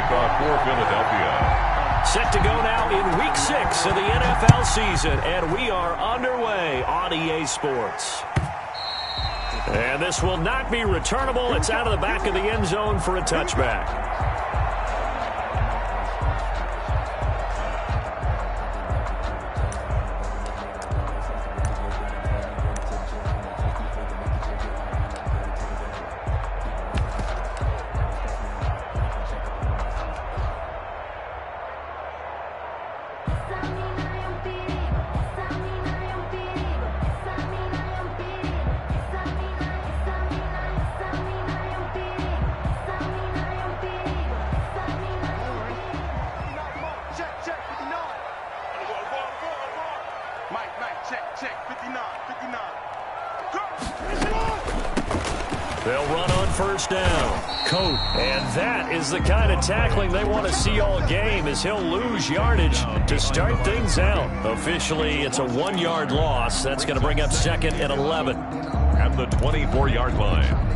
kickoff for Philadelphia. Set to go now in Week 6 of the NFL season, and we are underway on EA Sports. And this will not be returnable. It's out of the back of the end zone for a touchback. They'll run on first down. Coat. And that is the kind of tackling they want to see all game, as he'll lose yardage to start things out. Officially, it's a 1-yard loss. That's going to bring up 2nd and 11. At the 24-yard line.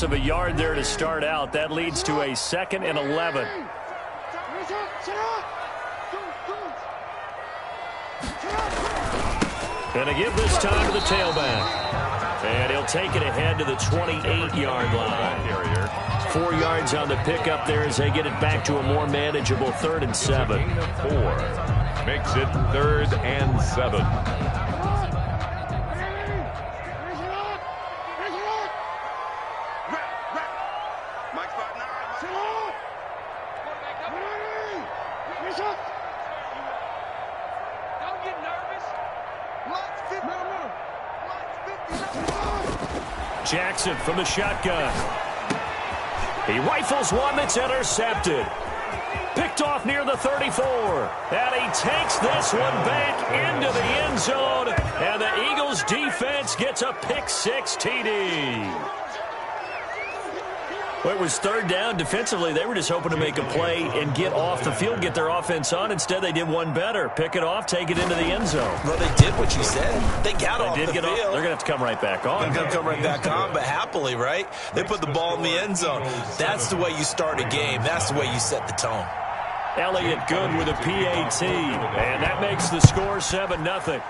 Of a yard there to start out. That leads to a 2nd and 11. And a give this time to the tailback. And he'll take it ahead to the 28-yard line. 4 yards on the pickup there as they get it back to a more manageable 3rd and 7. 4 makes it 3rd and 7. Jackson from the shotgun. He rifles one that's intercepted. Picked off near the 34. And he takes this one back into the end zone. And the Eagles defense gets a pick-6 TD. Well, it was 3rd down. Defensively, they were just hoping to make a play and get off the field, get their offense on. Instead, they did one better. Pick it off, take it into the end zone. Well, they did what you said. They got off the field. They're going to have to come right back on. They're going to come right back on, but happily, right? They put the ball in the end zone. That's the way you start a game. That's the way you set the tone. Elliott good with a PAT, and that makes the score 7-0.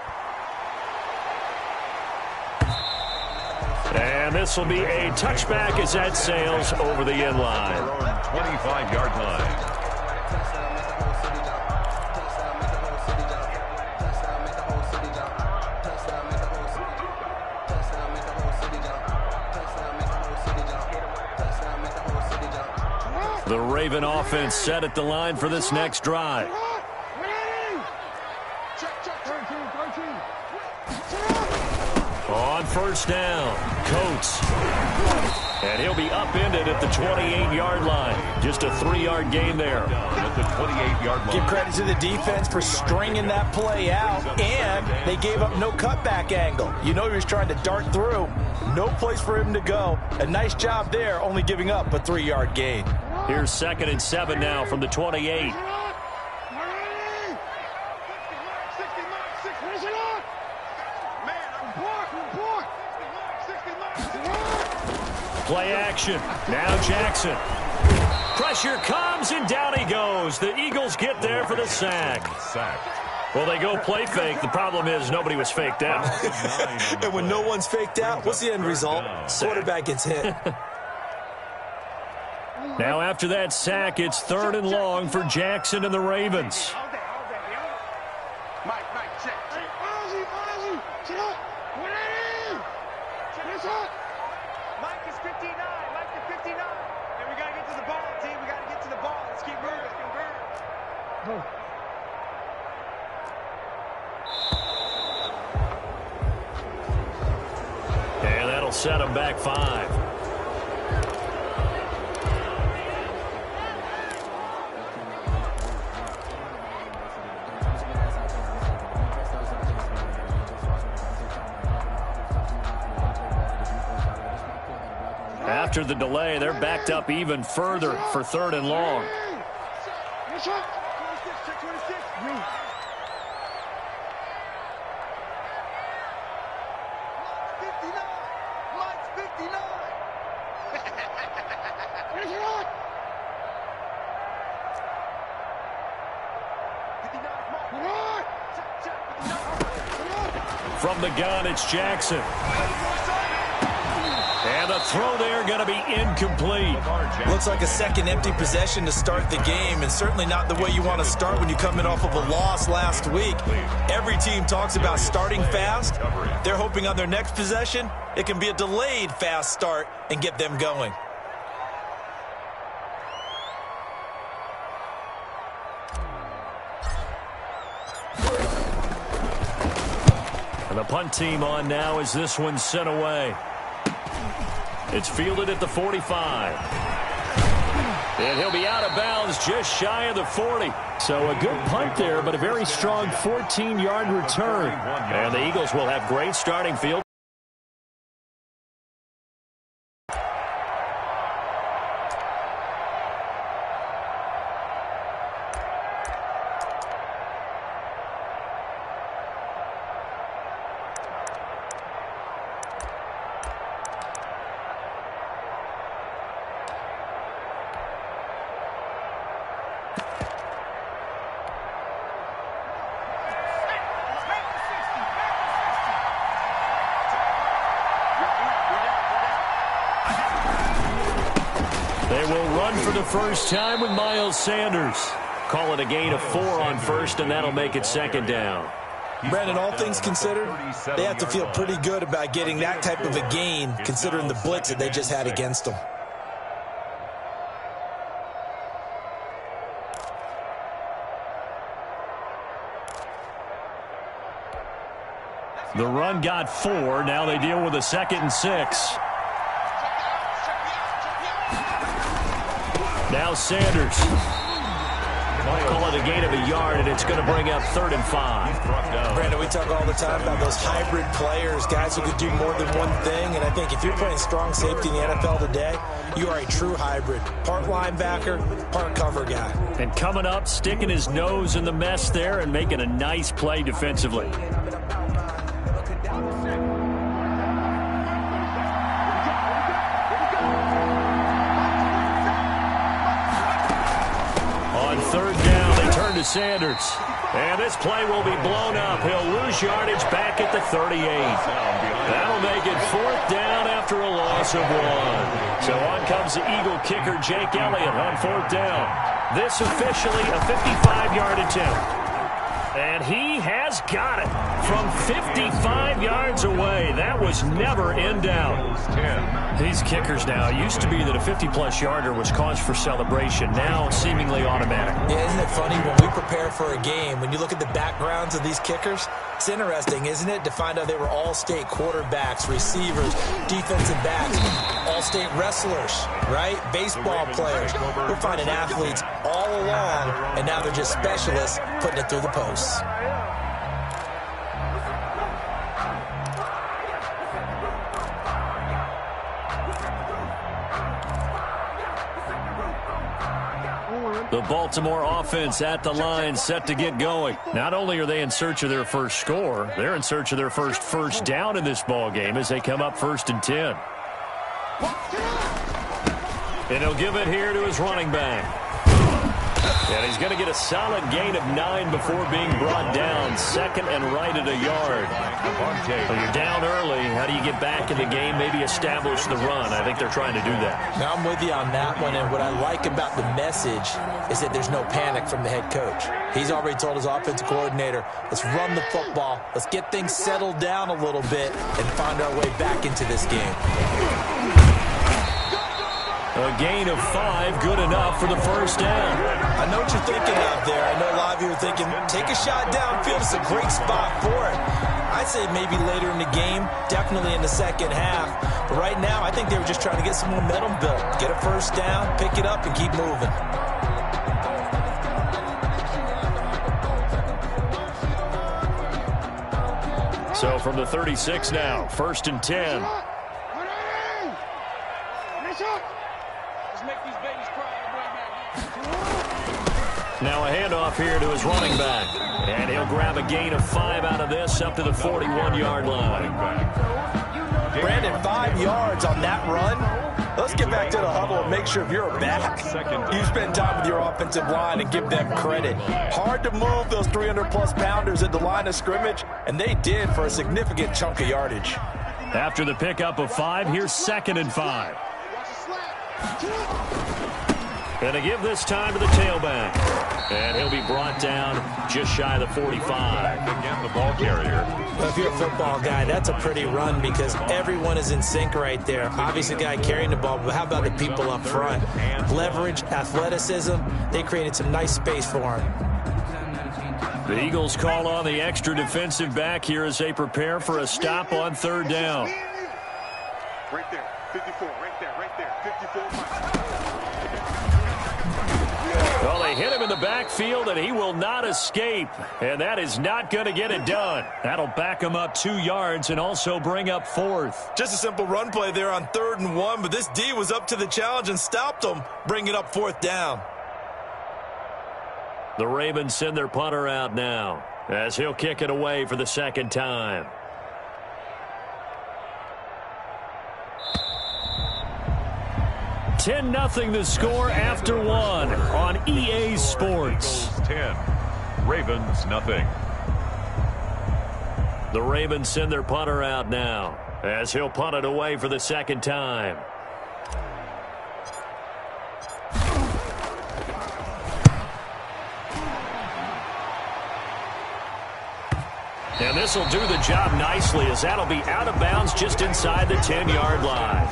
And this will be a touchback as that sails over the end line. 25-yard line. The Raven offense set at the line for this next drive. On first down, Coates. And he'll be upended at the 28-yard line. Just a 3-yard gain there. At the 28-yard line. Give credit to the defense for stringing that play out, and they gave up no cutback angle. You know he was trying to dart through. No place for him to go. A nice job there, only giving up a 3-yard gain. Here's 2nd and 7 now from the 28. Play action. Now Jackson. Pressure comes, and down he goes. The Eagles get there for the sack. Well, they go play fake. The problem is nobody was faked out. And when no one's faked out, what's the end result? Quarterback gets hit. Now after that sack, it's 3rd and long for Jackson and the Ravens. And that'll set him back 5. after the delay. They're backed up even further for 3rd and long. From the gun, it's Jackson. And the throw there going to be incomplete. Looks like a second empty possession to start the game, and certainly not the way you want to start when you come in off of a loss last week. Every team talks about starting fast. They're hoping on their next possession, it can be a delayed fast start and get them going. And the punt team on now as this one's sent away. It's fielded at the 45. And he'll be out of bounds just shy of the 40. So a good punt there, but a very strong 14-yard return. And the Eagles will have great starting field. They will run for the first time with Miles Sanders. Call it a gain of 4 on first, and that'll make it 2nd down. Brandon, all things considered, they have to feel pretty good about getting that type of a gain, considering the blitz that they just had against them. The run got 4. Now they deal with a 2nd and 6. Now Sanders. Call it a gain of a yard, and it's going to bring up 3rd and 5. Brandon, we talk all the time about those hybrid players, guys who could do more than one thing. And I think if you're playing strong safety in the NFL today, you are a true hybrid. Part linebacker, part cover guy. And coming up, sticking his nose in the mess there and making a nice play defensively. On 3rd down, they turn to Sanders. And this play will be blown up. He'll lose yardage back at the 38. That'll make it 4th down after a loss of 1. So on comes the Eagle kicker, Jake Elliott, on 4th down. This officially a 55-yard attempt. And he has got it from 55 yards away. That was never in doubt. These kickers now, it used to be that a 50-plus yarder was cause for celebration. Now seemingly automatic. Yeah, isn't it funny when we prepare for a game, when you look at the backgrounds of these kickers, it's interesting, isn't it, to find out they were all-state quarterbacks, receivers, defensive backs, all-state wrestlers, right? Baseball players. We're finding athletes all along, and now they're just specialists putting it through the posts. The Baltimore offense at the line, set to get going. Not only are they in search of their first score, they're in search of their first down in this ball game as they come up 1st and 10. And he'll give it here to his running back. And he's going to get a solid gain of 9 before being brought down. 2nd and right at a yard. Well, you're down early. How do you get back in the game? Maybe establish the run. I think they're trying to do that. Now, I'm with you on that one, and what I like about the message is that there's no panic from the head coach. He's already told his offensive coordinator, let's run the football, let's get things settled down a little bit and find our way back into this game. A gain of 5, good enough for the first down. I know what you're thinking out there. I know a lot of you are thinking, take a shot downfield. It's a great spot for it. I'd say maybe later in the game, definitely in the second half. But right now, I think they were just trying to get some momentum built. Get a first down, pick it up, and keep moving. So from the 36 now, 1st and 10. Now a handoff here to his running back. And he'll grab a gain of 5 out of this up to the 41-yard line. Brandon, 5 yards on that run. Let's get back to the huddle and make sure if you're a back, you spend time with your offensive line and give them credit. Hard to move those 300-plus pounders at the line of scrimmage, and they did for a significant chunk of yardage. After the pickup of 5, here's 2nd and 5. Going to give this time to the tailback. And he'll be brought down just shy of the 45. Again, the ball carrier. Well, if you're a football guy, that's a pretty run because everyone is in sync right there. Obviously, the guy carrying the ball, but how about the people up front? Leverage, athleticism, they created some nice space for him. The Eagles call on the extra defensive back here as they prepare for a stop on 3rd down. Right there, 54, right there, 54. Well, they hit him in the backfield, and he will not escape. And that is not going to get it done. That'll back him up 2 yards and also bring up 4th. Just a simple run play there on 3rd and 1, but this D was up to the challenge and stopped him, bringing up 4th down. The Ravens send their punter out now as he'll kick it away for the 2nd time. (10-0) the score after 1 on EA Sports. 10, Ravens nothing. The Ravens send their punter out now as he'll punt it away for the 2nd time. And this will do the job nicely as that'll be out of bounds just inside the 10-yard line.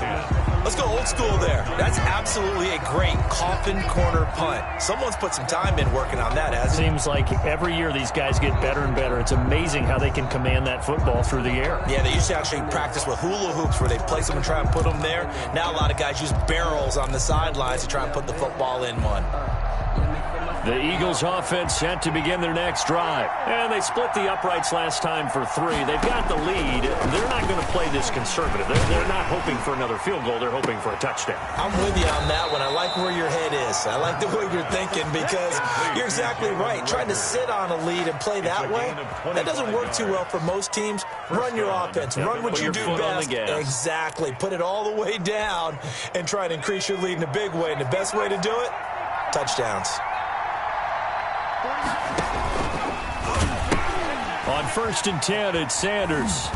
Let's go old school there. That's absolutely a great coffin corner punt. Someone's put some time in working on that, hasn't it? Seems like every year these guys get better and better. It's amazing how they can command that football through the air. Yeah, they used to actually practice with hula hoops where they place them and try and put them there. Now a lot of guys use barrels on the sidelines to try and put the football in one. The Eagles offense set to begin their next drive. And they split the uprights last time for 3. They've got the lead. They're not going to play this conservative. They're not hoping for another field goal. They're hoping for a touchdown. I'm with you on that one. I like where your head is. I like the way you're thinking because you're exactly right. Trying to sit on a lead and play that way, that doesn't work too well for most teams. Run your offense. Run what you do best. Exactly. Put it all the way down and try to increase your lead in a big way. And the best way to do it, touchdowns. On 1st and 10, it's Sanders.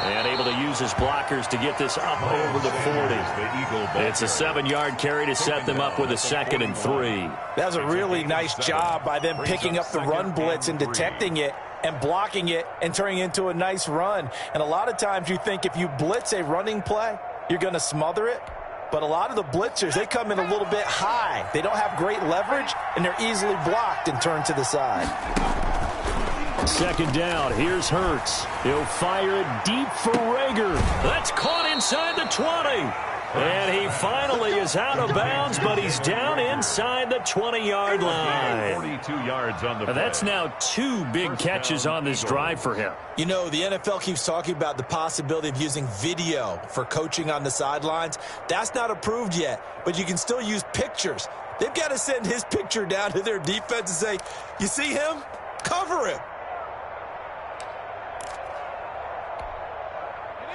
And able to use his blockers to get this up over the 40. It's a 7-yard carry to set them up with a 2nd and 3. That was a really nice job by them picking up the run blitz and detecting it and blocking it and turning it into a nice run. And a lot of times you think if you blitz a running play, you're going to smother it. But a lot of the blitzers, they come in a little bit high. They don't have great leverage, and they're easily blocked and turned to the side. 2nd down. Here's Hurts. He'll fire it deep for Rager. That's caught inside the 20. And he finally is out of bounds, but he's down inside the 20-yard line. 42 yards on the play. That's now 2 big catches on this drive for him. You know, the NFL keeps talking about the possibility of using video for coaching on the sidelines. That's not approved yet, but you can still use pictures. They've got to send his picture down to their defense and say, you see him? Cover him.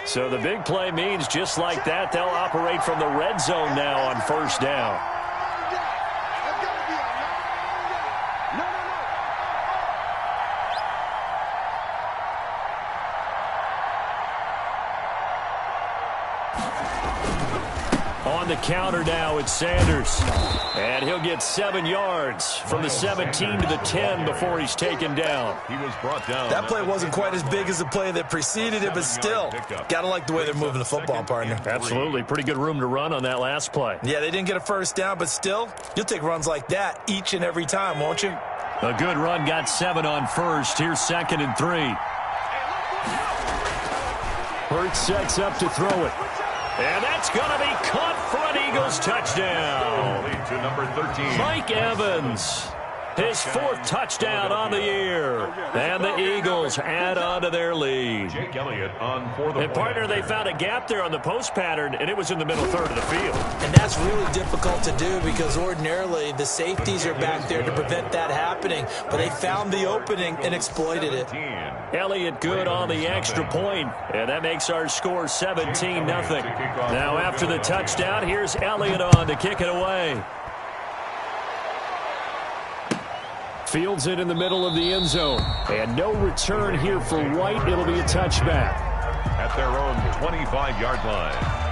So the big play means just like that, they'll operate from the red zone now on 1st down. On the counter now, it's Sanders. And he'll get 7 yards from the 17 to the 10 before he's taken down. He was brought down. That play wasn't quite as big as the play that preceded it, but still, got to like the way they're moving the football, partner. Absolutely. Pretty good room to run on that last play. Yeah, they didn't get a 1st down, but still, you'll take runs like that each and every time, won't you? A good run got 7 on 1st. Here's 2nd and 3. Hurts sets up to throw it. And that's going to be caught for an Eagles touchdown. To number 13. Mike Evans. His 4th touchdown on the year. And the Eagles add on to their lead. Jake Elliott on for the And partner, they found a gap there on the post pattern, and it was in the middle third of the field. And that's really difficult to do because ordinarily the safeties are back there to prevent that happening. But they found the opening and exploited it. Elliott good on the extra point, and that makes our score 17-0. Now after the touchdown, here's Elliott on to kick it away. Fields it in the middle of the end zone. And no return here for White. It'll be a touchback. At their own 25-yard line.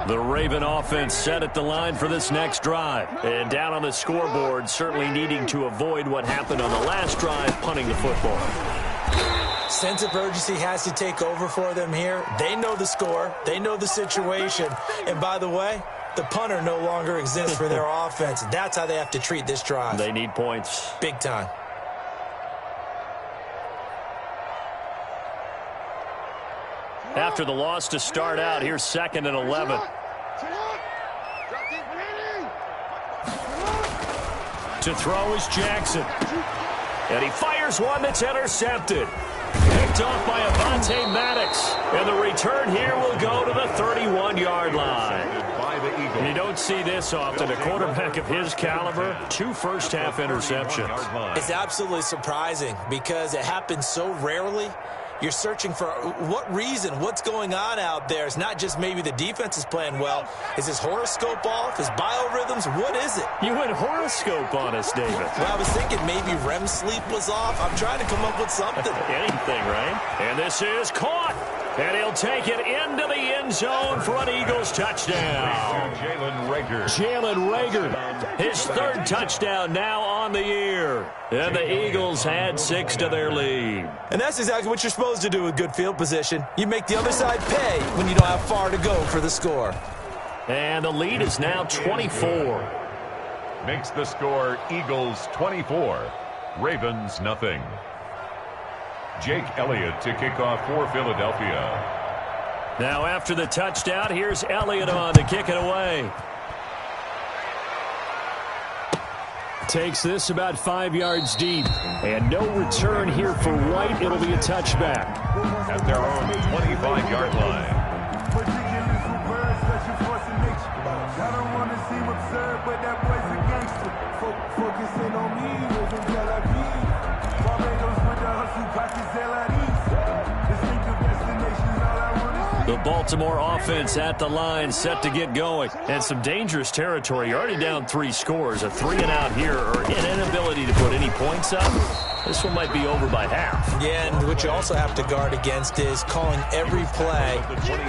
The Raven offense set at the line for this next drive. And down on the scoreboard, certainly needing to avoid what happened on the last drive, punting the football. Sense of urgency has to take over for them here. They know the score. They know the situation. And by the way, the punter no longer exists for their offense. That's how they have to treat this drive. They need points. Big time. After the loss to start out, here's 2nd and 11. To throw is Jackson. And he fires one that's intercepted. Picked off by Avonte Maddox. And the return here will go to the 31-yard line. You don't see this often. A quarterback of his caliber, 2 first-half interceptions. It's absolutely surprising because it happens so rarely. You're searching for what reason, what's going on out there. It's not just maybe the defense is playing well. Is his horoscope off? His biorhythms? What is it? You went horoscope on us, David. Well, I was thinking maybe REM sleep was off. I'm trying to come up with something. Anything, right? And this is caught. And he'll take it into the end zone for an Eagles touchdown. Jalen Reagor, his 3rd touchdown now on the year. And the Eagles add 6 to their lead. And that's exactly what you're supposed to do with good field position. You make the other side pay when you don't have far to go for the score. And the lead is now 24. Makes the score Eagles 24, Ravens nothing. Jake Elliott to kick off for Philadelphia. Now after the touchdown, here's Elliott on to kick it away. Takes this about 5 yards deep. And no return here for White. It'll be a touchback. At their own 25-yard line. I don't want to seem absurd, but that boy's a gangster. Focusing on me, living Tel Aviv. Barbados with the hustle, pockets Distinctive destinations, all I want to see. The Baltimore offense at the line, set to get going. And some dangerous territory. You're already down 3 scores. A 3-and-out here, or an inability to put any points up. This one might be over by half. Yeah, and what you also have to guard against is calling every play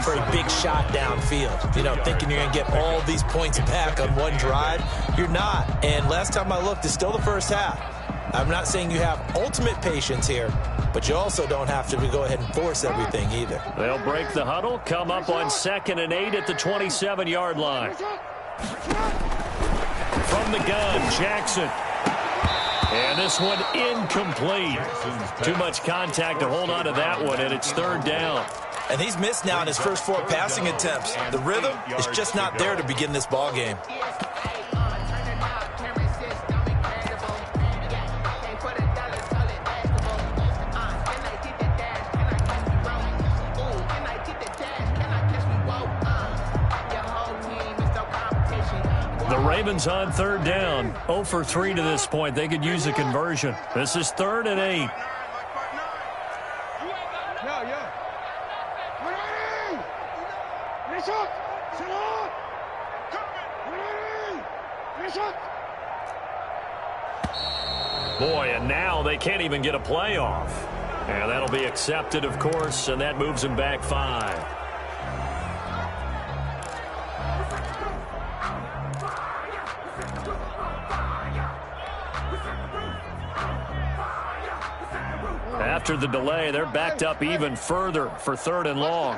for a big shot downfield. You know, thinking you're going to get all these points back on one drive. You're not. And last time I looked, it's still the first half. I'm not saying you have ultimate patience here, but you also don't have to go ahead and force everything either. They'll break the huddle, come up on 2nd and 8 at the 27-yard line. From the gun, Jackson. And this one incomplete. Too much contact to hold on to that one, and it's 3rd down. And he's missed now in his first 4 passing attempts. The rhythm is just not there to begin this ball game. The Ravens on 3rd down. 0 for 3 to this point. They could use a conversion. This is 3rd and 8. Boy, and now they can't even get a playoff. And that'll be accepted, of course, and that moves them back 5. After the delay, they're backed up even further for 3rd and long.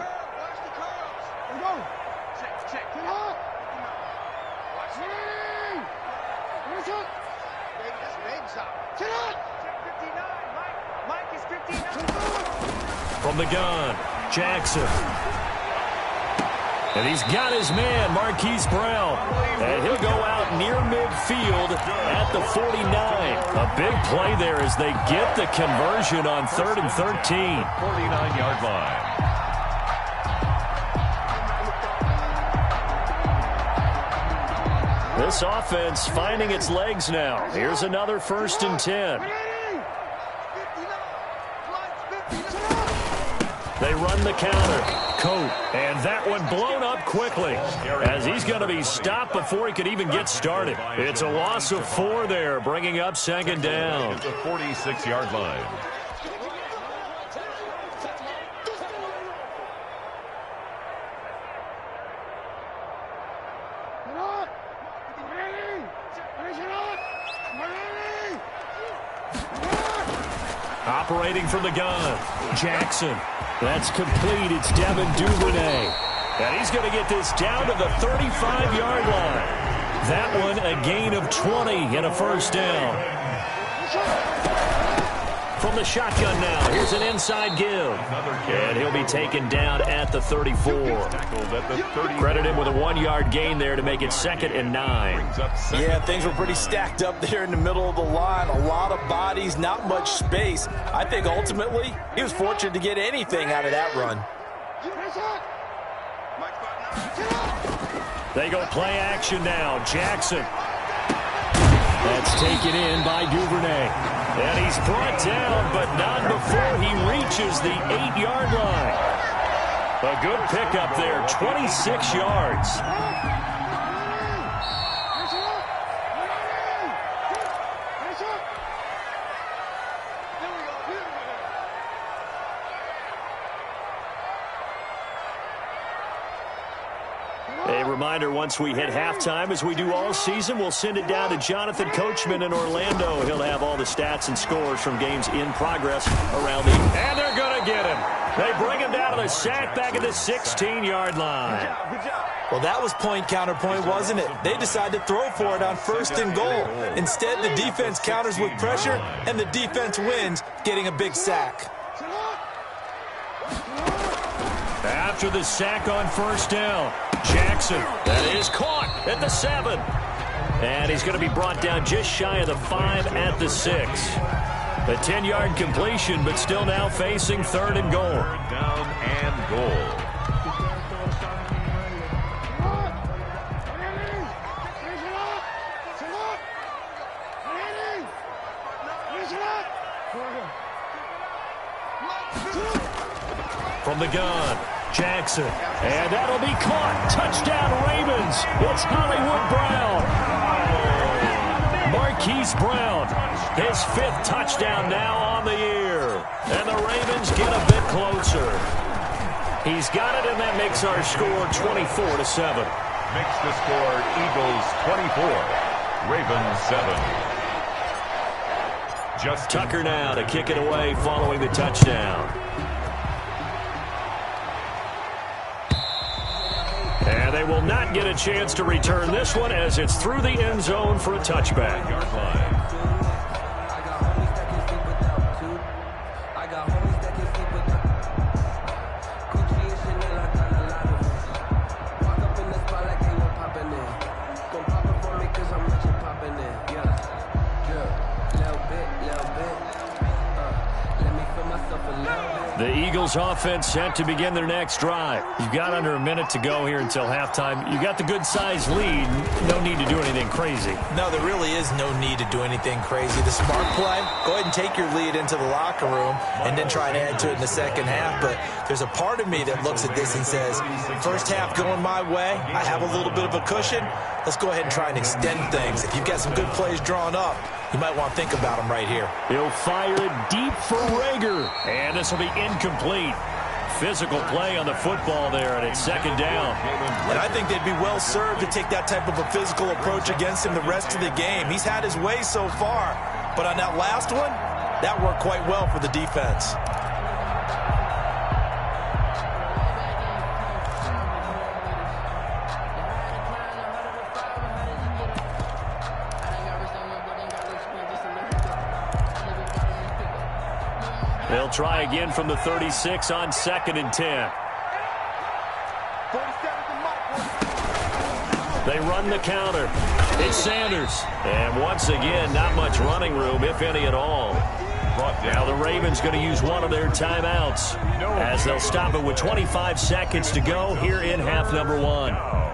From the gun, Jackson. And he's got his man, Marquise Brown. And he'll go out near midfield at the 49. A big play there as they get the conversion on 3rd and 13. 49-yard line. This offense finding its legs now. Here's another 1st and 10. They run the counter. Coat, and that one blown up quickly as he's going to be stopped before he could even get started. It's a loss of 4 there, bringing up 2nd down. It's a 46-yard line. Operating from the gun, Jackson. That's complete. It's Devin Duvernay. And he's going to get this down to the 35-yard line. That one a gain of 20 and a 1st down. From the shotgun now, here's an inside give. And he'll be taken down at the 34. Credit him with a 1-yard gain there to make it 2nd and 9. Yeah, things were pretty stacked up there in the middle of the line. A lot of bodies, not much space. I think ultimately he was fortunate to get anything out of that run. They go play action now. Jackson. That's taken in by Duvernay. And he's brought down, but not before he reaches the 8-yard line. A good pickup there, 26 yards. A reminder, once we hit halftime, as we do all season, we'll send it down to Jonathan Coachman in Orlando. He'll have all the stats and scores from games in progress around the... And they're going to get him. They bring him down to the sack back at the 16-yard line. Well, that was point counterpoint, wasn't it? They decided to throw for it on 1st and goal. Instead, the defense counters with pressure, and the defense wins, getting a big sack. After the sack on 1st down, Jackson, that is caught at the 7. And he's going to be brought down just shy of the 5 at the 6. A 10-yard completion, but still now facing 3rd and goal. 3rd down and goal. From the gun, Jackson. And that'll be caught. Touchdown, Ravens. It's Hollywood Brown. Marquise Brown, his 5th touchdown now on the year. And the Ravens get a bit closer. He's got it, and that makes our score 24-7. Makes the score Eagles 24, Ravens 7. Just Tucker now to kick it away following the touchdown. And they will not get a chance to return this one as it's through the end zone for a touchback. The Eagles offense set to begin their next drive. You've got under a minute to go here until halftime. You got the good-sized lead. No need to do anything crazy. No, there really is no need to do anything crazy. The smart play, go ahead and take your lead into the locker room and then try and add to it in the second half. But there's a part of me that looks at this and says, first half going my way, I have a little bit of a cushion. Let's go ahead and try and extend things. If you've got some good plays drawn up, you might want to think about them right here. He'll fire it deep for Rager. And this will be incomplete. Physical play on the football there, and it's 2nd down. And I think they'd be well served to take that type of a physical approach against him the rest of the game. He's had his way so far. But on that last one, that worked quite well for the defense. They'll try again from the 36 on 2nd and 10. They run the counter. It's Sanders. And once again, not much running room, if any at all. Now the Ravens going to use one of their timeouts as they'll stop it with 25 seconds to go here in half number 1.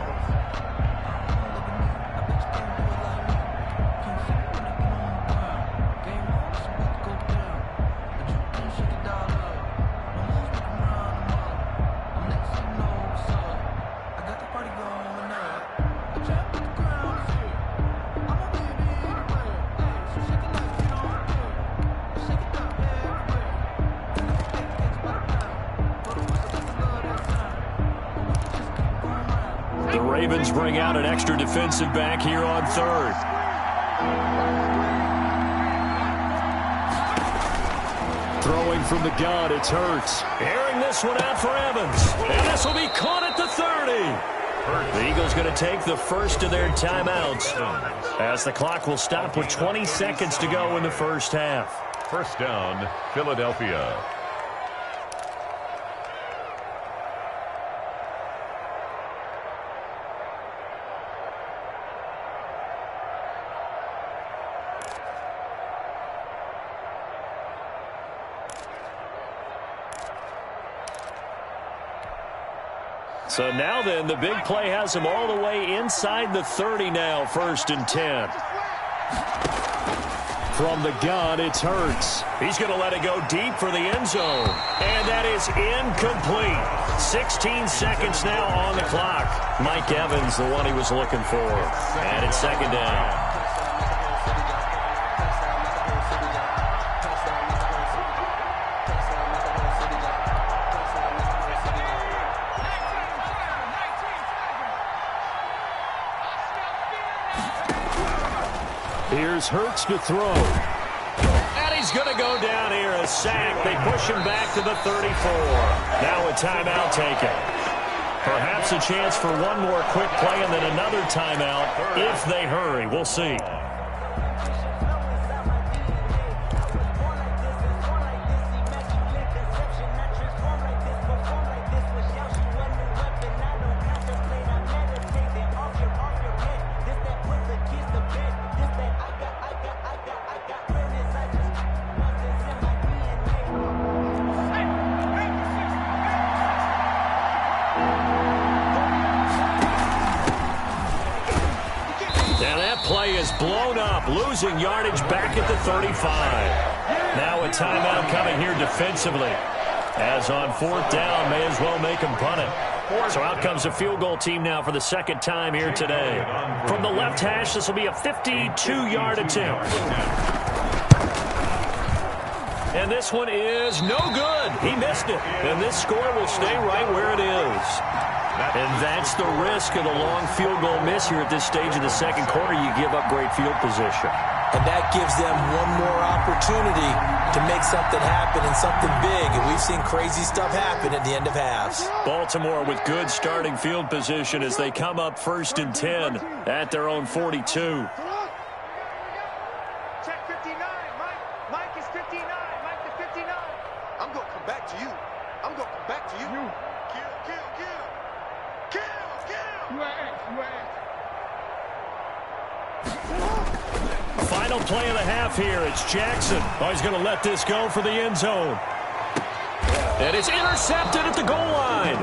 Ravens bring out an extra defensive back here on 3rd. Throwing from the gun, it's Hurts. Airing this one out for Evans. And this will be caught at the 30. The Eagles going to take the first of their timeouts as the clock will stop with 20 seconds to go in the first half. First down, Philadelphia. So now then, the big play has him all the way inside the 30 now, 1st and 10. From the gun, it's Hurts. He's going to let it go deep for the end zone. And that is incomplete. 16 seconds now on the clock. Mike Evans, the one he was looking for. And it's 2nd down. Here's Hurts to throw. And he's going to go down here, a sack. They push him back to the 34. Now a timeout taken. Perhaps a chance for one more quick play and then another timeout if they hurry. We'll see. Blown up, losing yardage back at the 35. Now a timeout coming here defensively. As on 4th down, may as well make them punt it. So out comes a field goal team now for the 2nd time here today. From the left hash, this will be a 52-yard attempt. And this one is no good. He missed it. And this score will stay right where it is. And that's the risk of the long field goal miss here at this stage of the 2nd quarter. You give up great field position. And that gives them one more opportunity to make something happen and something big. And we've seen crazy stuff happen at the end of halves. Baltimore with good starting field position as they come up 1st and 10 at their own 42. Check 59, Mike. Mike is 59. Mike is 59. I'm going to come back to you. I'm going to come back to you. Kill, kill, kill. Kill, kill. Final play of the half here. It's Jackson. Oh, he's going to let this go for the end zone. And it's intercepted at the goal line.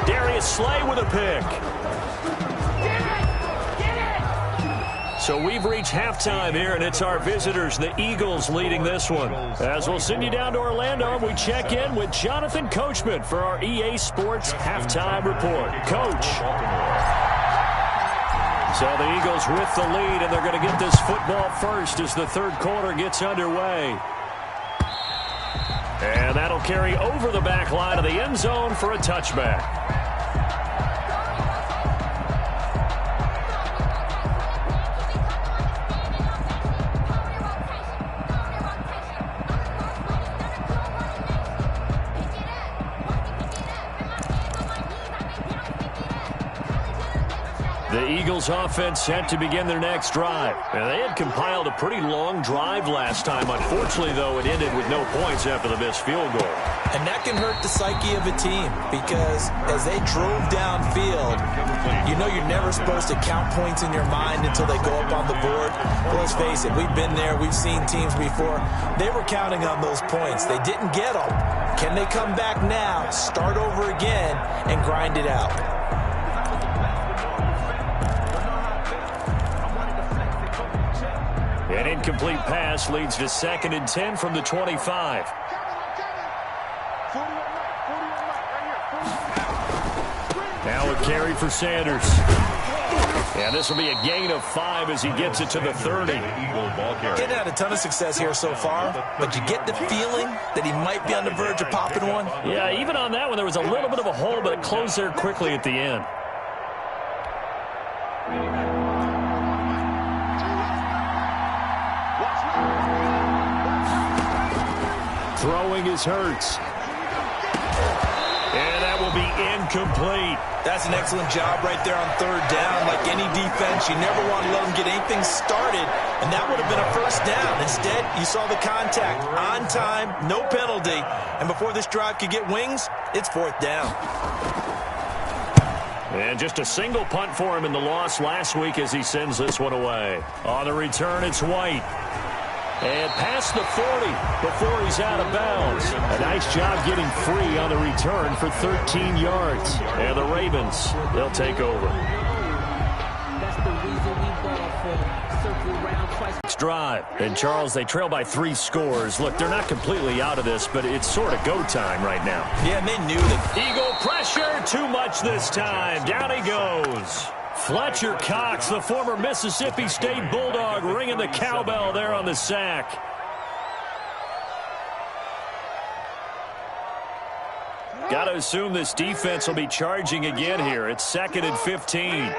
Darius Slay with a pick. So we've reached halftime here, and it's our visitors, the Eagles, leading this one. As we'll send you down to Orlando, we check in with Jonathan Coachman for our EA Sports Halftime Report. Coach. So the Eagles with the lead, and they're going to get this football first as the 3rd quarter gets underway. And that'll carry over the back line of the end zone for a touchback. The Eagles offense set to begin their next drive. Now, they had compiled a pretty long drive last time. Unfortunately, though, it ended with no points after the missed field goal. And that can hurt the psyche of a team because as they drove downfield, you know you're never supposed to count points in your mind until they go up on the board. Well, let's face it, we've been there. We've seen teams before. They were counting on those points. They didn't get them. Can they come back now, start over again, and grind it out? An incomplete pass leads to 2nd and 10 from the 25. Now a carry for Sanders. And this will be a gain of 5 as he gets it to the 30. Getting had a ton of success here so far, but you get the feeling that he might be on the verge of popping one. Yeah, even on that one, there was a little bit of a hole, but it closed there quickly at the end. Throwing is Hurts. And that will be incomplete. That's an excellent job right there on 3rd down. Like any defense, you never want to let them get anything started, and that would have been a 1st down. Instead, you saw the contact on time, no penalty, and before this drive could get wings, it's 4th down. And just a single punt for him in the loss last week as he sends this one away. On the return, it's White. And past the 40 before he's out of bounds. A nice job getting free on the return for 13 yards. And the Ravens, they'll take over. Next drive. And Charles, they trail by 3 scores. Look, they're not completely out of this, but it's sort of go time right now. Yeah, and they knew that. Eagle pressure, too much this time. Down he goes. Fletcher Cox, the former Mississippi State Bulldog, ringing the cowbell there on the sack. Got to assume this defense will be charging again here. It's 2nd and 15.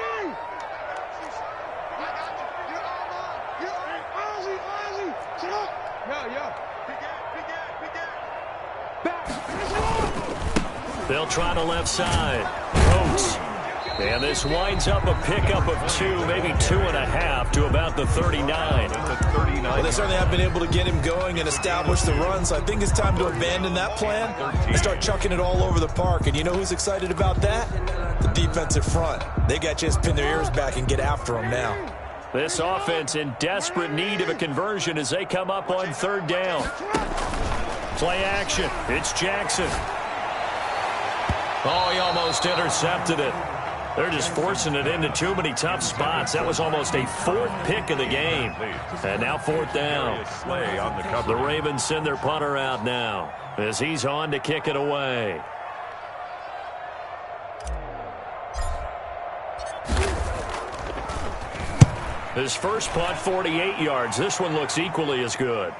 They'll try the left side. Coates. And this winds up a pickup of 2, maybe 2.5 to about the 39. Well, they certainly have been able to get him going and establish the run, so I think it's time to abandon that plan and start chucking it all over the park. And you know who's excited about that? The defensive front. They got to just pin their ears back and get after him now. This offense in desperate need of a conversion as they come up on 3rd down. Play action. It's Jackson. Oh, he almost intercepted it. They're just forcing it into too many tough spots. That was almost a 4th pick of the game. And now 4th down. The Ravens send their punter out now as he's on to kick it away. His first punt, 48 yards. This one looks equally as good.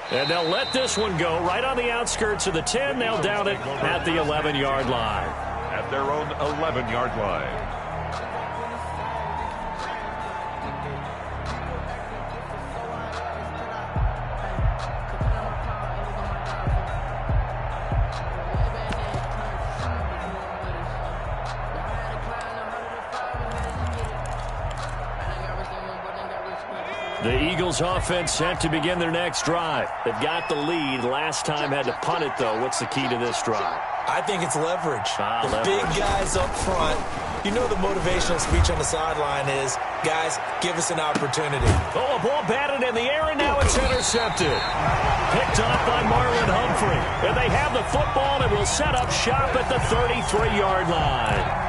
And they'll let this one go right on the outskirts of the 10. They'll down it at the 11-yard line. At their own 11-yard line. The Eagles offense set to begin their next drive. They've got the lead. Last time had to punt it, though. What's the key to this drive? I think it's leverage. Leverage. Big guys up front. You know the motivational speech on the sideline is, guys, give us an opportunity. Oh, a ball batted in the air, and now it's intercepted. Picked off by Marlon Humphrey. And they have the football and will set up shop at the 33-yard line.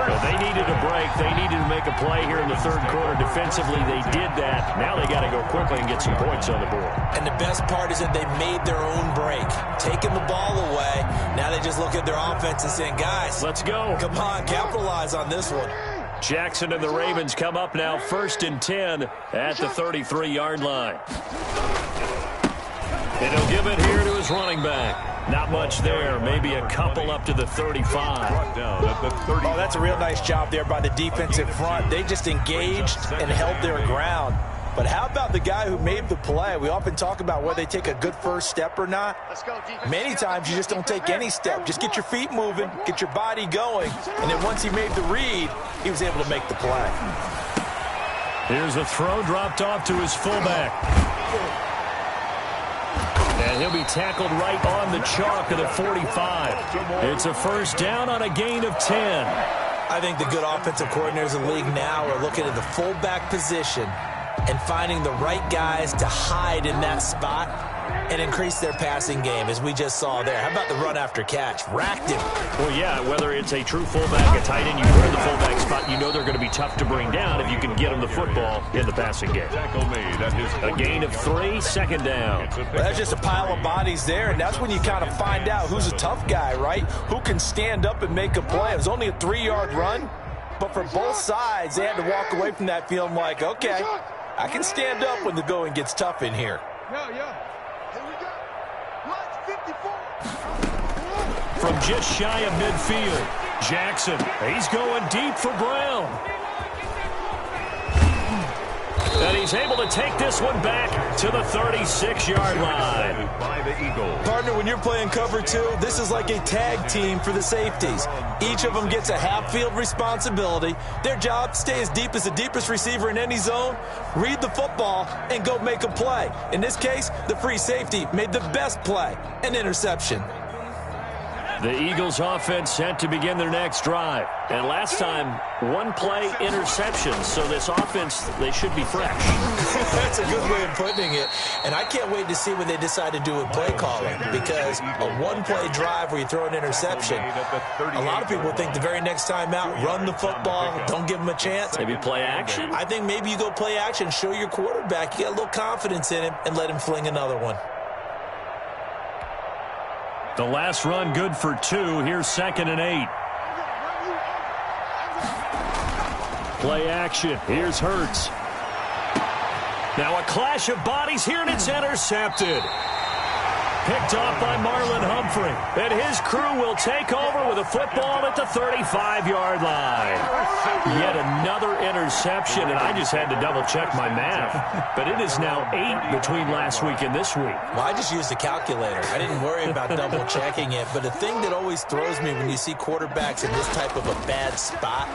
Well, they needed a break. They needed to make a play here in the 3rd quarter. Defensively, they did that. Now they got to go quickly and get some points on the board. And the best part is that they made their own break. Taking the ball away. Now they just look at their offense and saying, guys, let's go. Come on, capitalize on this one. Jackson and the Ravens come up now 1st and 10 at the 33-yard line. And he'll give it here to his running back. Not much there. Maybe a couple up to the 35. Oh, that's a real nice job there by the defensive front. They just engaged and held their ground. But how about the guy who made the play? We often talk about whether they take a good first step or not. Many times you just don't take any step. Just get your feet moving, get your body going, and then once he made the read, he was able to make the play. Here's a throw dropped off to his fullback. And he'll be tackled right on the chalk of the 45. It's a first down on a gain of 10. I think the good offensive coordinators in the league now are looking at the fullback position and finding the right guys to hide in that spot and increase their passing game, as we just saw there. How about the run after catch? Racked him. Well, yeah, whether it's a true fullback, a tight end, you put in the fullback spot, you know they're going to be tough to bring down if you can get them the football in the passing game. A gain of 3, second down. Well, that's just a pile of bodies there, and that's when you kind of find out who's a tough guy, right? Who can stand up and make a play. It was only a 3-yard run, but for both sides, they had to walk away from that feeling like, okay, I can stand up when the going gets tough in here. From just shy of midfield, Jackson, he's going deep for Brown. And he's able to take this one back to the 36-yard line. Partner, when you're playing cover 2, this is like a tag team for the safeties. Each of them gets a half-field responsibility. Their job, stay as deep as the deepest receiver in any zone, read the football, and go make a play. In this case, the free safety made the best play, an interception. The Eagles offense set to begin their next drive. And last time, one play interception. So this offense, they should be fresh. That's a good way of putting it. And I can't wait to see what they decide to do with play calling. Because a one-play drive where you throw an interception, a lot of people think the very next time out, run the football, don't give them a chance. Maybe play action? I think maybe you go play action, show your quarterback you got a little confidence in him, and let him fling another one. The last run good for 2. Here's 2nd and 8. Play action. Here's Hurts. Now a clash of bodies here, and it's intercepted. Picked off by Marlon Humphrey. And his crew will take over with a football at the 35-yard line. Yet another interception, and I just had to double-check my math. But it is now 8 between last week and this week. Well, I just used a calculator. I didn't worry about double-checking it. But the thing that always throws me when you see quarterbacks in this type of a bad spot,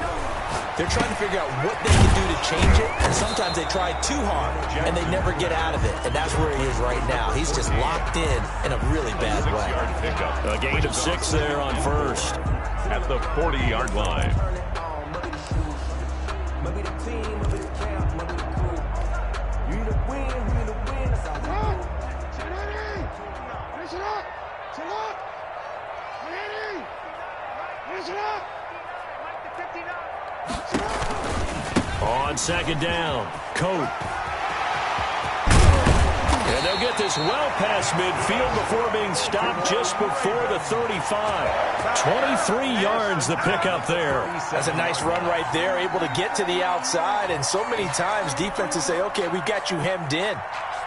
they're trying to figure out what they can do to change it. And sometimes they try too hard, and they never get out of it. And that's where he is right now. He's just locked in a really bad way. A gain of 6 there on first. At the 40-yard line. On 2nd down, Cope. And they'll get this well past midfield before being stopped just before the 35. 23 yards the pickup there. That's a nice run right there, able to get to the outside. And so many times defenses say, okay, we've got you hemmed in.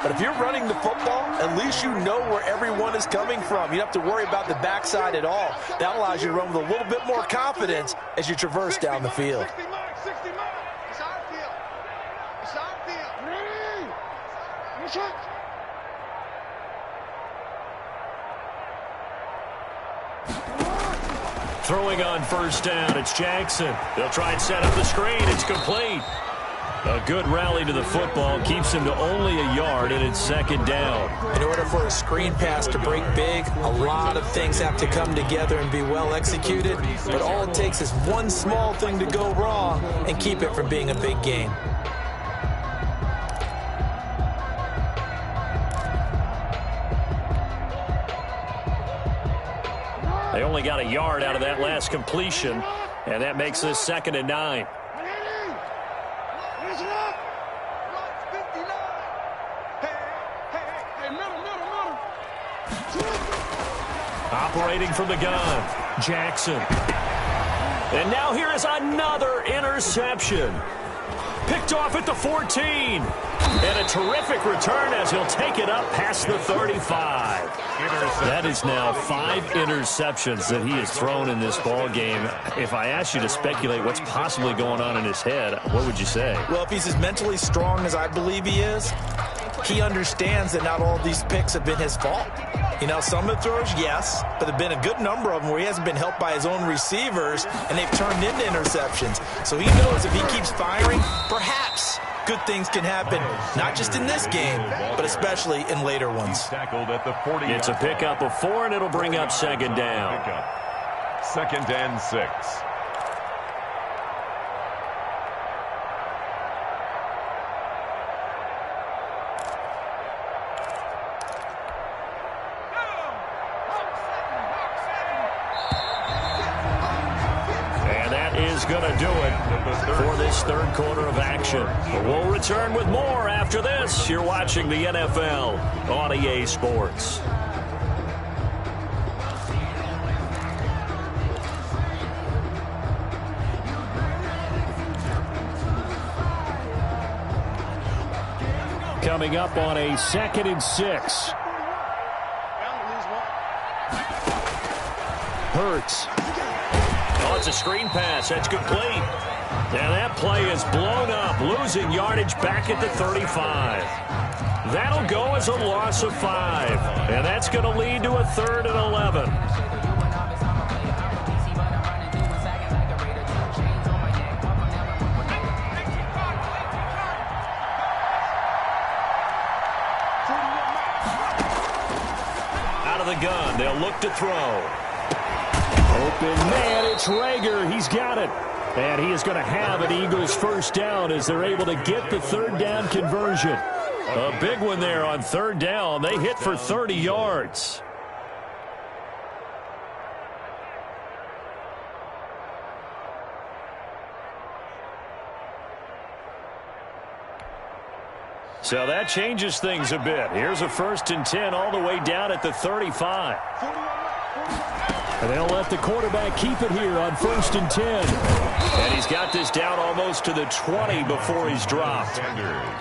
But if you're running the football, at least you know where everyone is coming from. You don't have to worry about the backside at all. That allows you to run with a little bit more confidence as you traverse down the field. 60 mark, 60 mark. It's our field. It's our field. Ready? Push it. Throwing on first down, it's Jackson. They'll try and set up the screen. It's complete. A good rally to the football keeps him to only a yard, and it's 2nd down. In order for a screen pass to break big, a lot of things have to come together and be well executed. But all it takes is one small thing to go wrong and keep it from being a big gain. They only got a yard out of that last completion, and that makes this 2nd and 9. Operating from the gun, Jackson. And now here is another interception. Picked off at the 14. And a terrific return as he'll take it up past the 35. That is now 5 interceptions that he has thrown in this ball game. If I asked you to speculate what's possibly going on in his head, what would you say? Well, if he's as mentally strong as I believe he is, he understands that not all of these picks have been his fault. You know, some of the throws, yes, but there have been a good number of them where he hasn't been helped by his own receivers, and they've turned into interceptions. So he knows if he keeps firing, perhaps good things can happen, not just in this game, but especially in later ones. It's a pickup of 4, and it'll bring up second down. 2nd and 6. Going to do it for this third quarter of action. We'll return with more after this. You're watching the NFL on EA Sports. Coming up on a 2nd and 6. Hurts. Oh, it's a screen pass. That's complete. And that play is blown up, losing yardage back at the 35. That'll go as a loss of 5. And that's going to lead to a 3rd and 11. Out of the gun, they'll look to throw. Open man, it's Rager. He's got it. And he is going to have an Eagles first down as they're able to get the 3rd down conversion. A big one there on 3rd down. They hit for 30 yards. So that changes things a bit. Here's a 1st and 10 all the way down at the 35. And they'll let the quarterback keep it here on 1st and 10. And he's got this down almost to the 20 before he's dropped.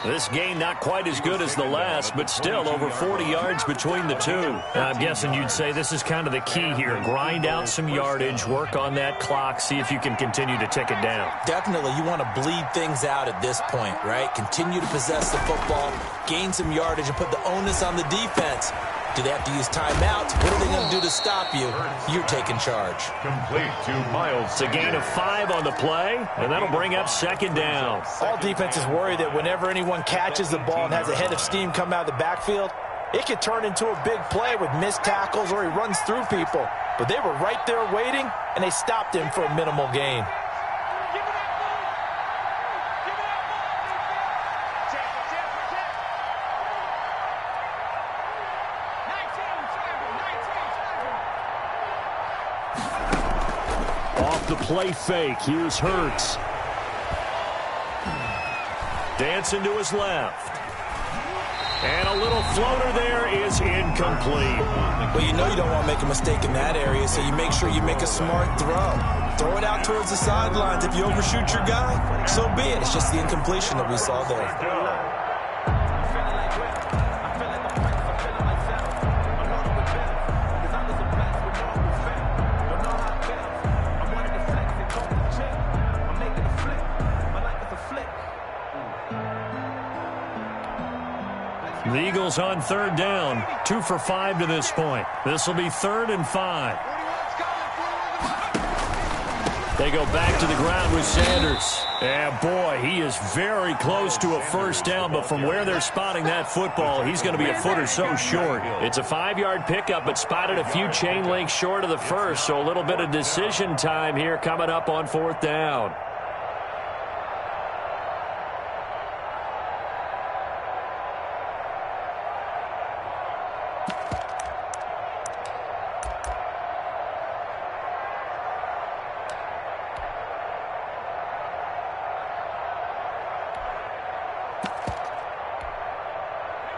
This game not quite as good as the last, but still over 40 yards between the two. I'm guessing you'd say this is kind of the key here. Grind out some yardage, work on that clock, see if you can continue to tick it down. Definitely, you want to bleed things out at this point, right? Continue to possess the football, gain some yardage, and put the onus on the defense. Do they have to use timeouts? What are they going to do to stop you? You're taking charge. Complete to Miles. It's a gain of 5 on the play, and that'll bring up 2nd down. All defenses worry that whenever anyone catches the ball and has a head of steam come out of the backfield, it could turn into a big play with missed tackles or he runs through people. But they were right there waiting, and they stopped him for a minimal gain. The play fake. Here's Hurts. Dancing to his left. And a little floater there is incomplete. Well, you know you don't want to make a mistake in that area, so you make sure you make a smart throw. Throw it out towards the sidelines. If you overshoot your guy, so be it. It's just the incompletion that we saw there. The Eagles on 3rd down. 2 for 5 to this point. This will be 3rd and 5. They go back to the ground with Sanders. And boy, he is very close to a first down, but from where they're spotting that football, he's going to be a foot or so short. It's a 5-yard pickup, but spotted a few chain links short of the first, so a little bit of decision time here coming up on 4th down.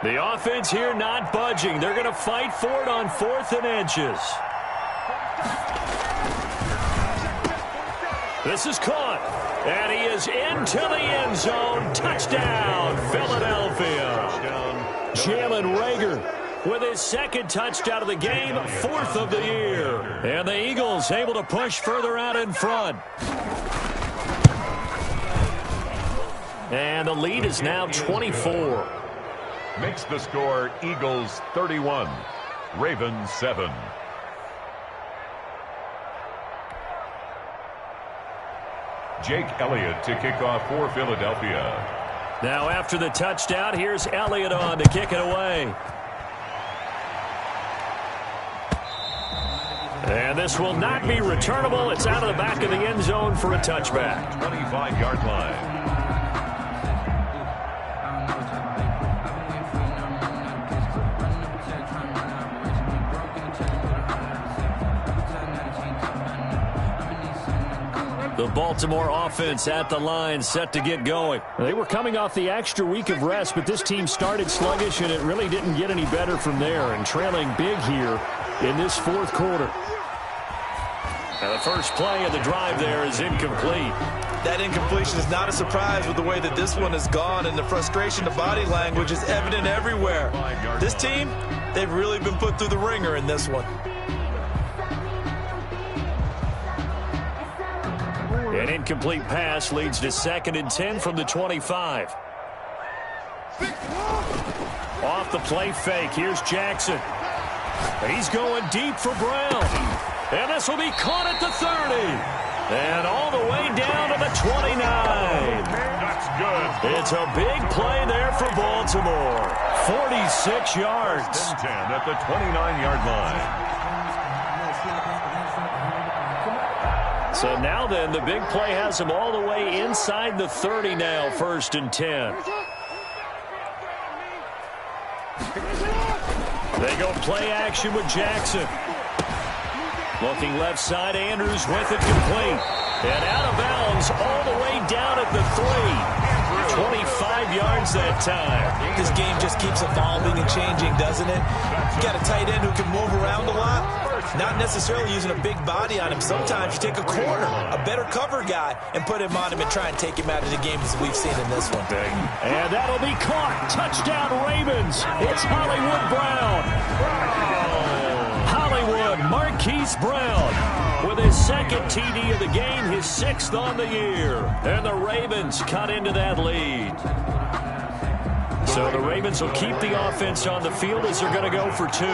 The offense here not budging. They're going to fight for it on 4th and inches. This is caught. And he is into the end zone. Touchdown, Philadelphia. Jalen Reagor with his second touchdown of the game, 4th of the year. And the Eagles able to push further out in front. And the lead is now 24. Makes the score Eagles 31, Ravens 7. Jake Elliott to kick off for Philadelphia. Now after the touchdown, here's Elliott on to kick it away. And this will not be returnable. It's out of the back of the end zone for a touchback. 25-yard line. The Baltimore offense at the line, set to get going. They were coming off the extra week of rest, but this team started sluggish, and it really didn't get any better from there, and trailing big here in this 4th quarter. Now the first play of the drive there is incomplete. That incompletion is not a surprise with the way that this one has gone, and the frustration, the body language is evident everywhere. This team, they've really been put through the ringer in this one. An incomplete pass leads to 2nd and 10 from the 25. Off the play fake, here's Jackson. He's going deep for Brown. And this will be caught at the 30. And all the way down to the 29. That's good. It's a big play there for Baltimore. 46 yards. 10 at the 29-yard line. So now then, the big play has him all the way inside the 30 now, 1st and 10. They go play action with Jackson. Looking left side, Andrews with it complete. And out of bounds all the way down at the 3. 25 yards that time. This game just keeps evolving and changing, doesn't it? You got a tight end who can move around a lot. Not necessarily using a big body on him. Sometimes you take a corner, a better cover guy, and put him on him and try and take him out of the game as we've seen in this one. And that'll be caught. Touchdown Ravens. It's Hollywood Brown. Hollywood Marquise Brown with his 2nd TD of the game, his 6th on the year. And the Ravens cut into that lead. So the Ravens will keep the offense on the field as they're going to go for 2.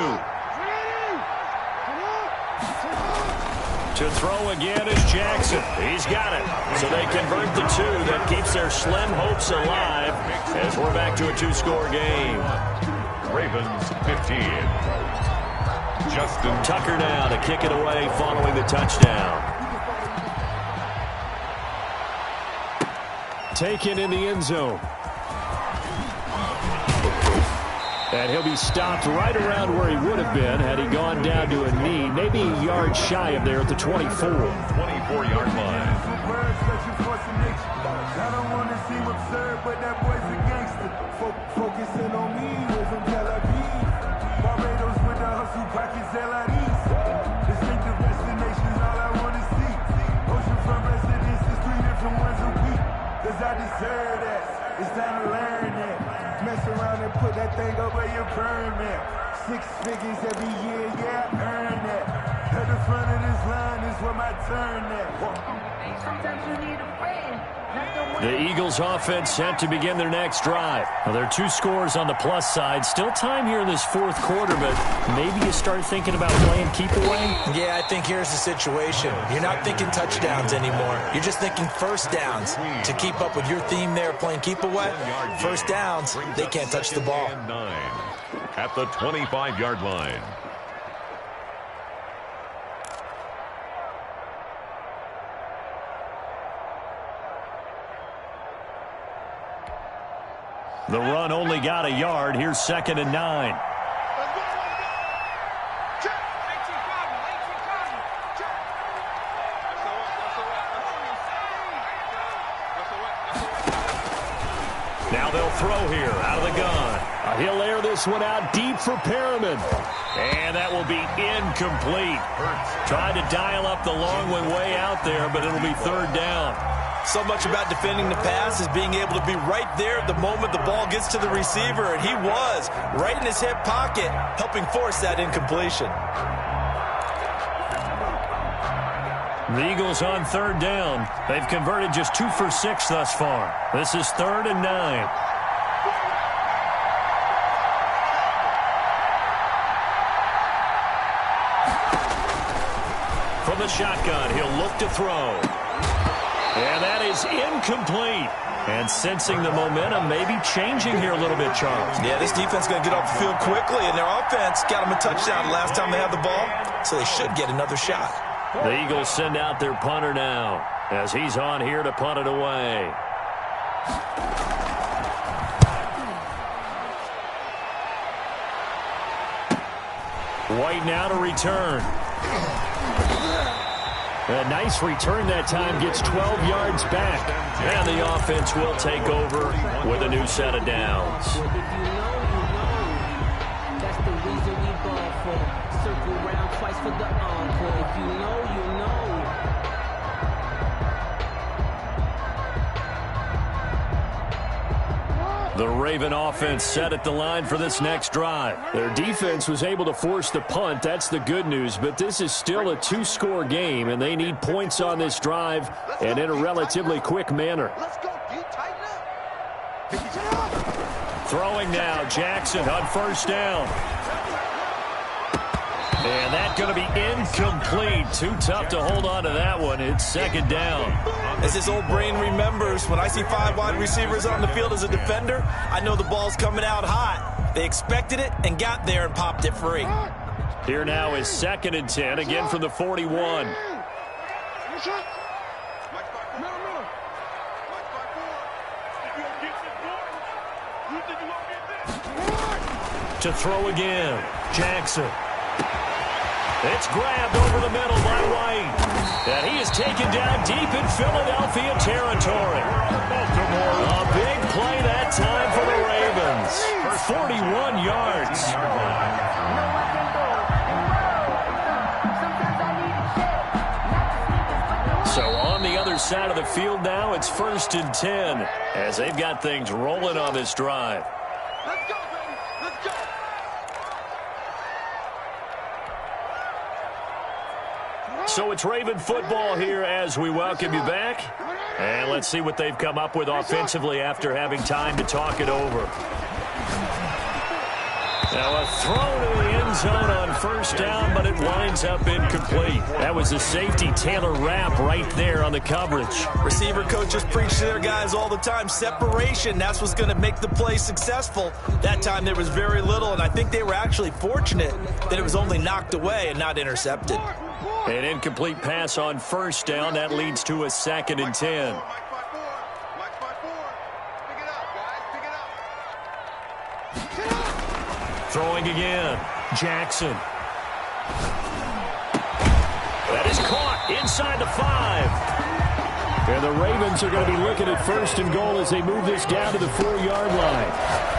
To throw again is Jackson. He's got it. So they convert the 2. That keeps their slim hopes alive as we're back to a 2-score game. Ravens 15. Justin Tucker now to kick it away following the touchdown. Taken in the end zone. And he'll be stopped right around where he would have been had he gone down to a knee, maybe a yard shy of there at the 24. 24-yard line. I don't want to seem absurd, but that boy's a gangster. Focusing on me, was in Tel Aviv. Barbados with the hustle, pockets LIDs. Distinctive destinations, all I want to see. Oceanfront residences, 3 different ones a week. Cause I deserve that. It's time to learn that. Mess around and put that thing up where your permit. 6 figures every year, yeah, I earn that. At the front of this line is where my turn at. Sometimes you need a friend. The Eagles offense set to begin their next drive. Well, there are 2 scores on the plus side. Still time here in this 4th quarter, but maybe you start thinking about playing keep away? Yeah, I think here's the situation. You're not thinking touchdowns anymore. You're just thinking first downs. To keep up with your theme there, playing keep away, first downs, they can't touch the ball. 9 at the 25-yard line. The run only got a yard. Here's 2nd and 9. Now they'll throw here out of the gun. He'll air this one out deep for Perriman. And that will be incomplete. Tried to dial up the long one way out there, but it'll be third down. So much about defending the pass is being able to be right there at the moment the ball gets to the receiver, and he was right in his hip pocket, helping force that incompletion. The Eagles on third down. They've converted just 2 for 6 thus far. This is 3rd and 9. From the shotgun, he'll look to throw. And that is incomplete. And sensing the momentum, maybe changing here a little bit, Charles. Yeah, this defense is going to get off the field quickly, and their offense got them a touchdown last time they had the ball, so they should get another shot. The Eagles send out their punter now as he's on here to punt it away. White now to return. A nice return that time, gets 12 yards back. And the offense will take over with a new set of downs. If you know, that's the reason we ball for. Circle round twice for the encore. If you know, you know. The Raven offense set at the line for this next drive. Their defense was able to force the punt. That's the good news. But this is still a 2-score game, and they need points on this drive and in a relatively quick manner. Let's go, D. Tighten up. Throwing now, Jackson on first down. And that's going to be incomplete. Too tough to hold on to that one. It's second down. As his old brain remembers, when I see 5 wide receivers on the field as a defender, I know the ball's coming out hot. They expected it and got there and popped it free. Here now is 2nd and 10, again from the 41. To throw again, Jackson. It's grabbed over the middle by White. And he is taken down deep in Philadelphia territory. A big play that time for the Ravens. 41 yards. So on the other side of the field now, it's 1st and 10 as they've got things rolling on this drive. Let's go, baby. Let's go. So it's Raven football here as we welcome you back. And let's see what they've come up with offensively after having time to talk it over. Now a throw to the end zone on first down, but it winds up incomplete. That was a safety Taylor Rapp right there on the coverage. Receiver coaches preach to their guys all the time. Separation, that's what's going to make the play successful. That time there was very little, and I think they were actually fortunate that it was only knocked away and not intercepted. An incomplete pass on first down. That leads to a 2nd and 10. Throwing again. Jackson. That is caught inside the 5. And the Ravens are going to be looking at 1st and goal as they move this down to the 4-yard line.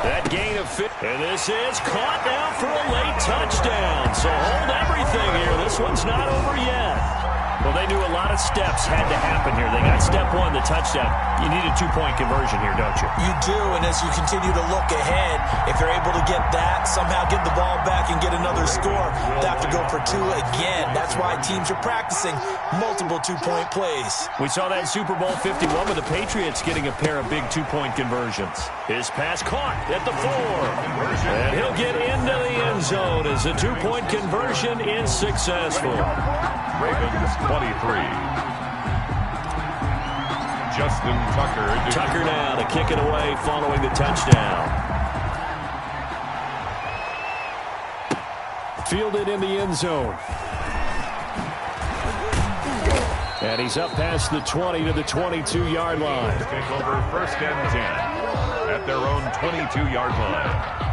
That gain of 50. And this is caught now for a late touchdown. So hold everything here. This one's not over yet. Well, they knew a lot of steps had to happen here. They got step 1, the touchdown. You need a 2-point conversion here, don't you? You do, and as you continue to look ahead, if you're able to get that, somehow get the ball back and get another score, they have to go for 2 again. That's why teams are practicing multiple 2-point plays. We saw that Super Bowl 51 with the Patriots getting a pair of big 2-point conversions. His pass caught at the 4. And he'll get into the end zone as a 2-point conversion is successful. Ravens 23. Justin Tucker. Tucker now to kick it away following the touchdown. Fielded in the end zone. And he's up past the 20 to the 22-yard line. Take over 1st and 10 at their own 22-yard line.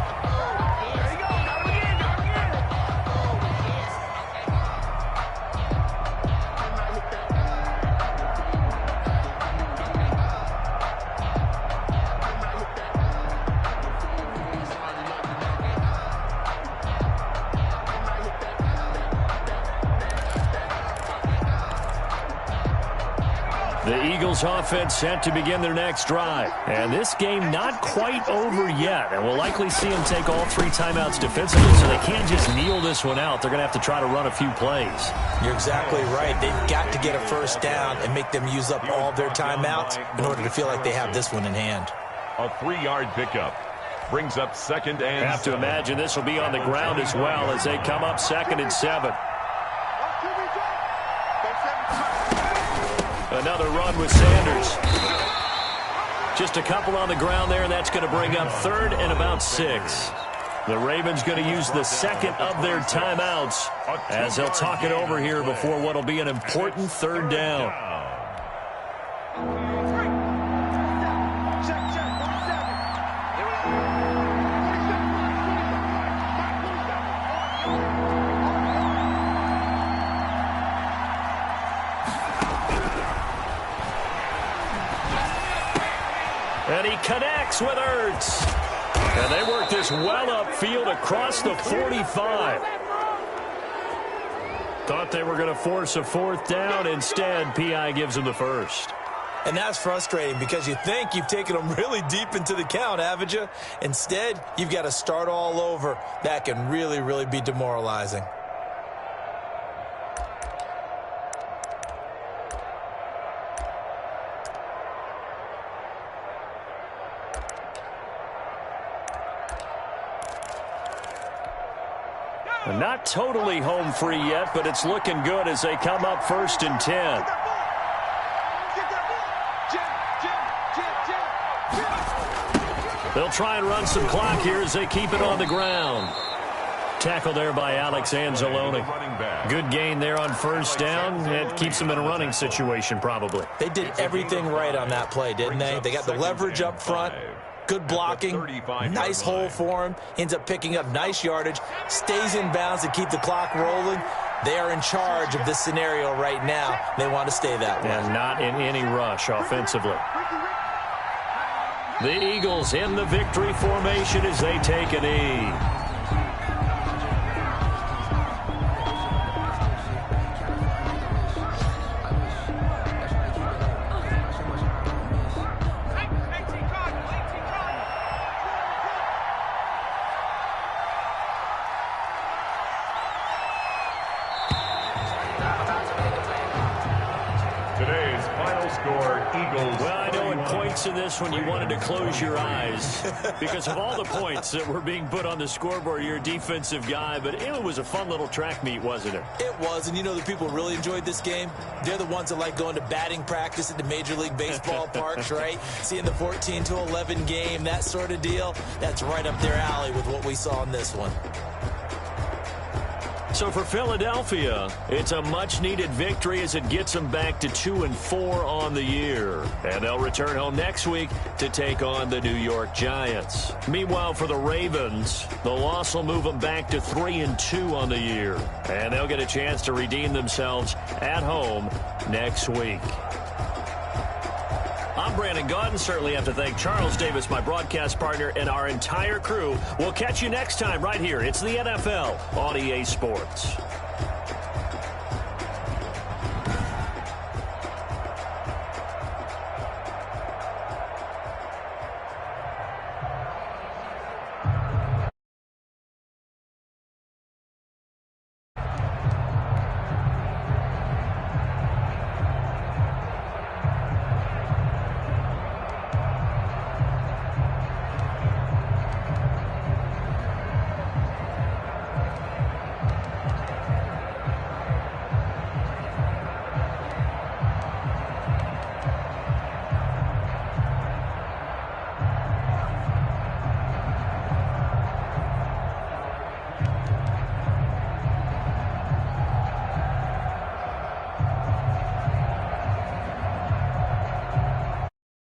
The Eagles offense set to begin their next drive. And this game not quite over yet. And we'll likely see them take all 3 timeouts defensively, so they can't just kneel this one out. They're going to have to try to run a few plays. You're exactly right. They've got to get a first down and make them use up all their timeouts in order to feel like they have this one in hand. A 3-yard pickup brings up 2nd and I have to imagine this will be on the ground as well as they come up 2nd and 7. Another run with Sanders. Just a couple on the ground there, and that's going to bring up 3rd and about 6. The Ravens going to use the 2nd of their timeouts as they'll talk it over here before what will be an important 3rd down. And he connects with Ertz. And they work this well upfield across the 45. Thought they were going to force a 4th down. Instead, P.I. gives them the first. And that's frustrating because you think you've taken them really deep into the count, haven't you? Instead, you've got to start all over. That can really, really be demoralizing. Not totally home free yet, but it's looking good as they come up 1st and 10. They'll try and run some clock here as they keep it on the ground. Tackle there by Alex Anzalone. Good gain there on 1st down. It keeps them in a running situation probably. They did everything right on that play, didn't they? They got the leverage up front. Good blocking, nice hole for him, ends up picking up nice yardage, stays in bounds to keep the clock rolling. They are in charge of this scenario right now. They want to stay that way. And not in any rush offensively. The Eagles in the victory formation as they take a knee. In this one, you wanted to close your eyes because of all the points that were being put on the scoreboard. You're a defensive guy, but it was a fun little track meet, wasn't it? It was, and you know the people really enjoyed this game? They're the ones that like going to batting practice at the Major League Baseball parks, right? Seeing the 14-11 game, that sort of deal. That's right up their alley with what we saw in this one. So for Philadelphia, it's a much-needed victory as it gets them back to 2-4 on the year. And they'll return home next week to take on the New York Giants. Meanwhile, for the Ravens, the loss will move them back to 3-2 on the year. And they'll get a chance to redeem themselves at home next week. I'm Brandon Gaudin. Certainly have to thank Charles Davis, my broadcast partner, and our entire crew. We'll catch you next time right here. It's the NFL on EA Sports.